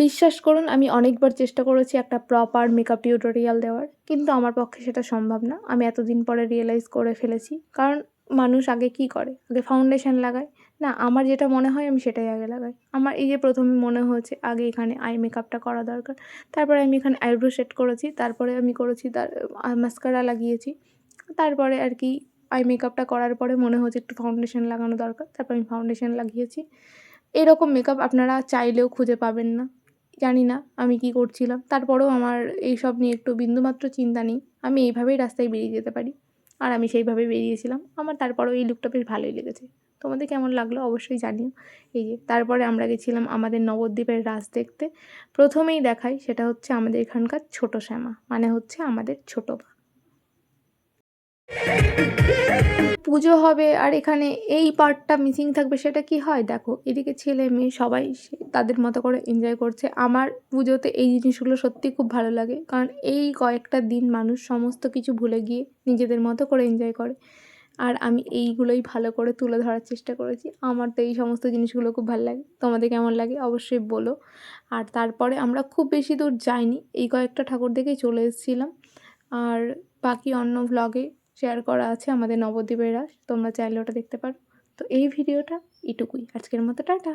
বিশ্বাস করুন আমি অনেকবার চেষ্টা করেছি একটা প্রপার মেকআপ টিউটোরিয়াল দেওয়ার, কিন্তু আমার পক্ষে সেটা সম্ভব না। আমি এতদিন পরে রিয়ালাইজ করে ফেলেছি। কারণ মানুষ আগে কী করে? আগে ফাউন্ডেশন লাগায়। না, আমার যেটা মনে হয় আমি সেটাই আগে লাগাই। আমার এই যে ১ম এ মনে হয়েছে আগে এখানে আই মেকআপটা করা দরকার। তারপরে আমি এখানে আইব্রো শেড করেছি। তারপরে আমি করেছি মাস্কারা লাগিয়েছি। তারপরে আর কি আই মেকআপটা করার পরে মনে হয়েছে একটু ফাউন্ডেশন লাগানো দরকার। তারপর আমি ফাউন্ডেশন লাগিয়েছি। এরকম মেকআপ আপনারা চাইলেও খুঁজে পাবেন না। জানি না আমি কী করছিলাম। তারপরেও আমার এইসব নিয়ে একটু বিন্দুমাত্র চিন্তা নেই। আমি এইভাবেই রাস্তায় বেরিয়ে যেতে পারি। আর আমি সেইভাবেই বেরিয়েছিলাম। আমার তারপরেও এই লুকটা বেশ ভালোই লেগেছে। তোমাদের কেমন লাগলো অবশ্যই জানিও। এই যে তারপরে আমরা গেছিলাম আমাদের নবদ্বীপের রাস দেখতে। ১ম এই দেখাই সেটা হচ্ছে আমাদের এখানকার ছোট শ্যামা। মানে হচ্ছে আমাদের ছোট মা। পুজো হবে আর এখানে এই পার্টটা মিসিং থাকবে সেটা কি হয়? দেখো এদিকে ছেলে মেয়ে সবাই তাদের মতো করে এনজয় করছে। আমার পুজোতে এই জিনিসগুলো সত্যিই খুব ভালো লাগে। কারণ এই কয়েকটা দিন মানুষ সমস্ত কিছু ভুলে গিয়ে নিজেদের মতো করে এনজয় করে। আর আমি এইগুলোই ভালো করে তুলে ধরার চেষ্টা করেছি। আমার তো এই সমস্ত জিনিসগুলো খুব ভালো লাগে। তোমাদের কেমন লাগে অবশ্যই বলো। আর তারপরে আমরা খুব বেশি দূর যাইনি। এই কয়েকটা ঠাকুর দেখেই চলে এসেছিলাম। আর বাকি অন্য ভ্লগে শেয়ার করা আছে আমাদের নবদ্বীপের রাস। তোমরা চাইলে ওটা দেখতে পারো। তো এই ভিডিওটা এটুকুই। আজকের মতো টাটা।